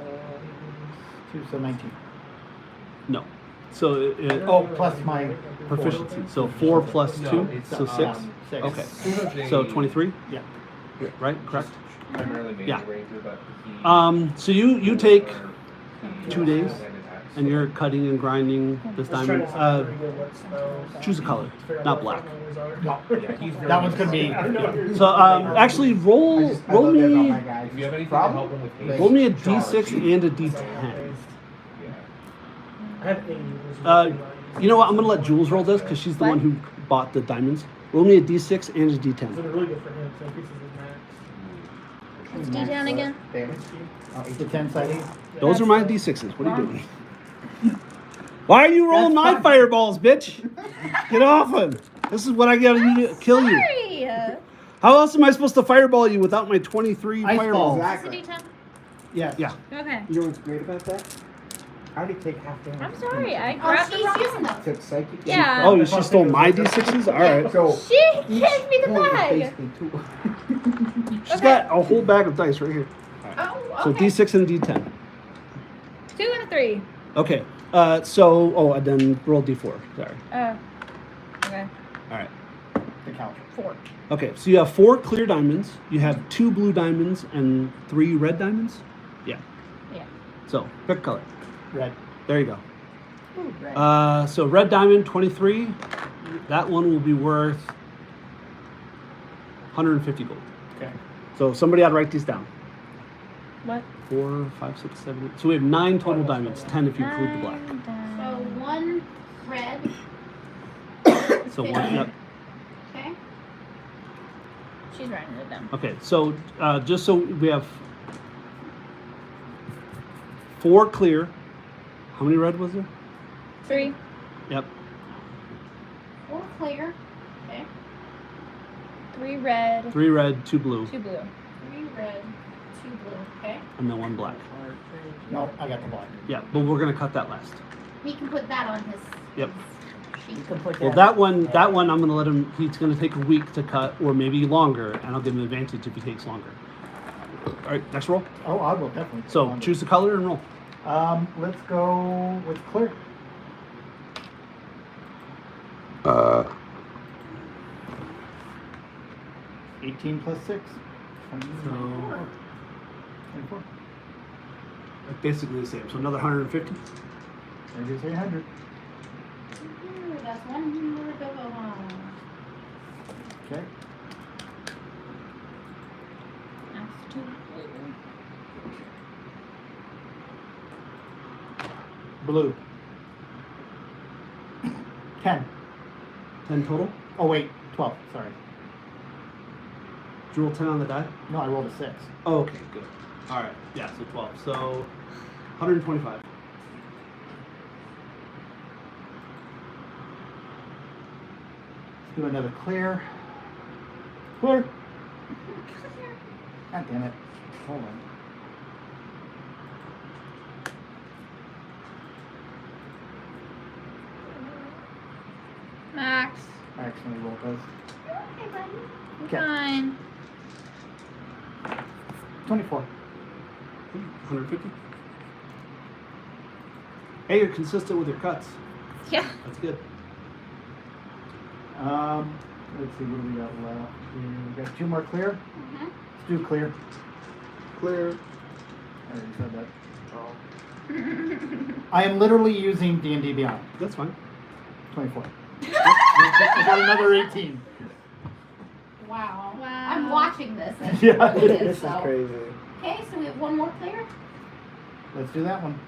2, so 19. No. So Oh, plus my proficiency. So 4 plus 2, No, it's, so 6. 6. Okay. Sort of So a- 23. Yeah. Right. Correct. Primarily melee Yeah. ranger, but he. So you take he 2 days, attacks. and you're cutting and grinding this I was trying diamond. to find pretty good what spells. Choose a color, Figure out not what black. numbers are. No. Yeah, he's very That one's gonna be. I know you're- So actually, roll I love that about me my guys. If you have anything to Problem? help him with haste, roll me a charge. d6 and a d10. Yeah. I have 80. which is Uh, pretty nice. You know what? I'm gonna let Jules roll this because she's the What? one who bought the diamonds. Roll me a d6 and a It's d10. been really good for him, so increases his max. What's D-down again? Damage. Oh, The 10 sided. Those are my d6s. What are you doing? Why are you rolling my fireballs, bitch? Get off him. This is what I gotta do to kill you. Sorry. How else am I supposed to fireball you without my 23 Ice fireballs? balls. It's a D10. Yes. Yeah. Okay. You know what's great about that? I already take half damage. I'm sorry. I Oh, grabbed the she's wrong. using those. Except psychic. Yeah. Oh, she stole my d6s? Alright. So She gives me the point is bag. basically 2. She's got a whole bag of dice right here. Oh, So okay. d6 and d10. 2 and a 3. Okay. And then roll d4. Sorry. Okay. Alright. The count. 4. Okay, so you have 4 clear diamonds, you have 2 blue diamonds, and 3 red diamonds? Yeah. Yeah. So, pick a color. Red. There you go. Ooh, right. So red diamond, 23. That one will be worth 150 gold. Okay. So somebody ought to write these down. What? 4, 5, 6, 7, 8. So we have 9 total diamonds, 10 if you include the black. So 1 red. So one, yep. Okay. She's writing it down. Okay, so just so we have 4 clear. How many red was there? 3. Yep. 4 clear. Okay. 3 red. 3 red, 2 blue, 2 blue. 3 red, 2 blue. Okay. and then 1 black. No, I got the black. Yeah, but we're gonna cut that last. He can put that on his. Yep. Sheet. You can put Well, that one I'm gonna let him. He's gonna take a week to cut, or maybe longer, and I'll give him an advantage if he takes longer. All right, next roll. Oh, I will definitely. So choose the color and roll. Let's go with clear. 18 plus 6. 24. 24. Basically the same. So another 150. There's 800. Ooh, that's 100 of a Okay. That's 2 blue. Blue. 10. 10 total. Oh, wait. 12. Sorry. Did you roll 10 on the die? No, I rolled a 6. Oh, okay, good. All right. Yeah, so 12. So 125. Do another clear. Clear. God damn it. Hold on. Max, I accidentally rolled those. Okay, buddy. you're Okay. fine. 24. 150. Hey, you're consistent with your cuts. Yeah. That's good. Let's see, what do we got left here? We got 2 more clear. Mhm. Let's do clear. Clear. I already said that. I am literally using D&D Beyond. That's fine. 24. I got another 18. Wow. Wow. I'm watching this. as Yeah, it This is so. crazy. Okay, so we have one more clear. Let's do that one.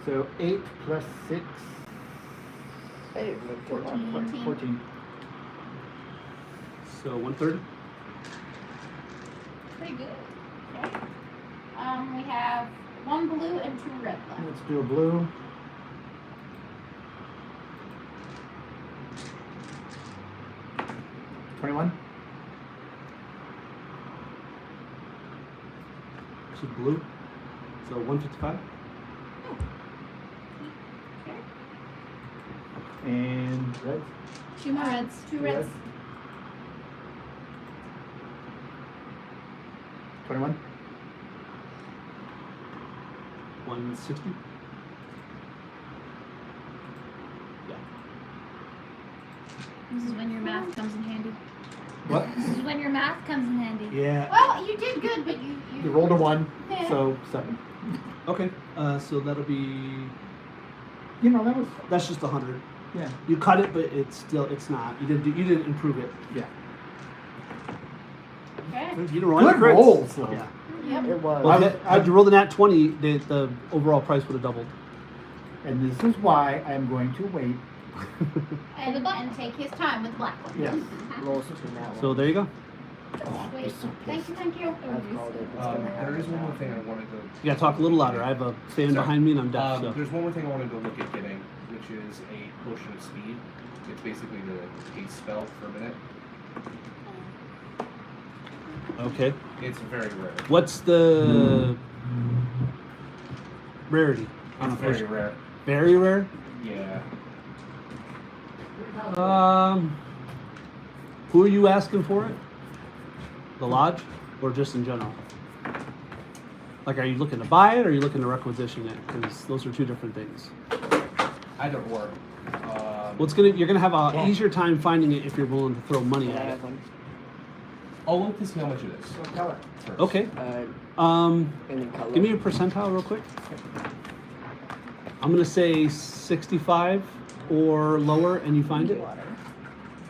So 8 plus 6. Hey, look to one. 14. 14. So 130. Pretty good. Okay. We have 1 blue and 2 red left. Let's do a blue. $21. So blue. So 155. And red. 2 more reds. 2 reds. 21. 160. This is when your math comes in handy. What? This is when your math comes in handy. Yeah. Well, you did good, but you You rolled a 1, Yeah. so 7. Okay. So that'll be. You know, that was, That's just 100. yeah. You cut it, but it's not. You didn't improve it. Yeah. Okay. You didn't roll any Good crits. rolls, though. Yeah. Yep. It was. Well, had you rolled a nat 20, the overall price would have doubled. And this is why I'm going to wait. And take his time with the black one. Yes. Rolls to that So one. there you go. Wait. Thank you, thank you. I've called it. It's gonna There is happen one more now. thing I wanted to. You gotta talk a little louder. I have a fan Sorry. behind me and I'm deaf. So. There's one more thing I wanted to look at getting, which is a potion of speed. It's basically the haste spell for a minute. Okay. It's very rare. What's the rarity? on It's a very potion? rare. Very rare. Yeah. Who are you asking for it? The lodge, or just in general? Like, are you looking to buy it, or are you looking to requisition it? Because those are 2 different things. Either or. Well, you're gonna have a easier time finding it if you're willing to throw money Can I at it. have one? I'll look to see how much it is. What color? First. Okay. Any color? Give me a percentile real quick. I'm gonna say 65 or lower, and you find it. Water.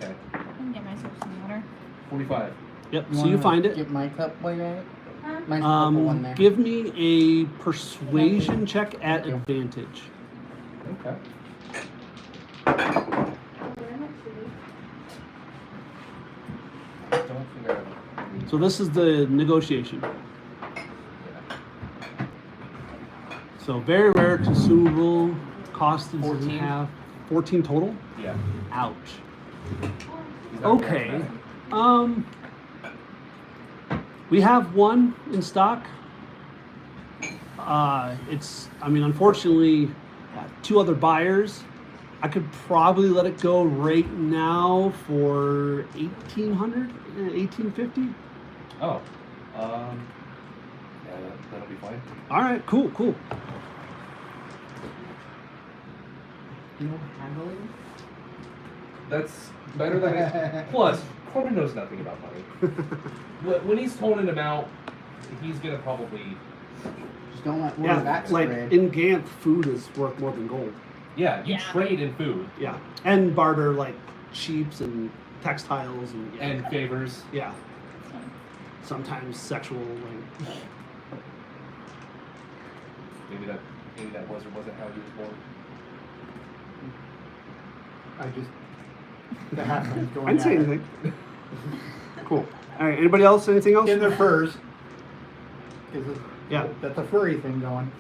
Okay. I can get myself some water. 45. Yep. So you find it. Get my cup while you're at it? Huh? Mine's the purple one there. Give me a persuasion check at advantage. Okay. Don't think I have. So this is the negotiation. So very rare, consumable, cost is 14. half. 14 total? Yeah. Ouch. Is that Okay. correct? We have one in stock. Unfortunately, 2 other buyers. I could probably let it go right now for 1,800, 1,850. Oh. Yeah, that'll be fine. All right, cool. No handling? That's better than it. Plus, Corbin knows nothing about money. When he's toning him out, he's gonna probably. Just don't let Yeah, that like spread. in Gantt, food is worth more than gold. Yeah, you Yeah. trade in food Yeah, and barter like sheeps and textiles and and favors. yeah, sometimes sexual. Like, Maybe that was or wasn't how he was born. I just. The half one's I going didn't say at it. anything. Cool. All right. Anybody else? Anything else? In their furs. Is it? Yeah. That's a furry thing going.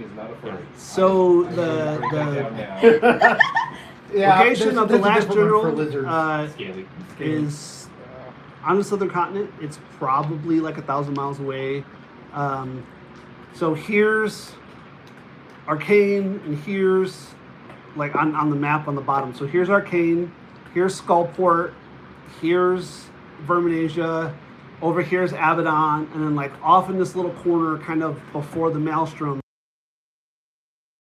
He is not a furry. So I'm gonna break that down the now. location of the there's a last different one general for lizards. Scaly. is on the southern continent. It's probably like 1,000 miles away. So here's Arcane, and here's like on the map on the bottom. So here's Arcane, here's Skullport, here's Verminasia, over here's Abaddon, and then like off in this little corner, kind of before the Maelstrom,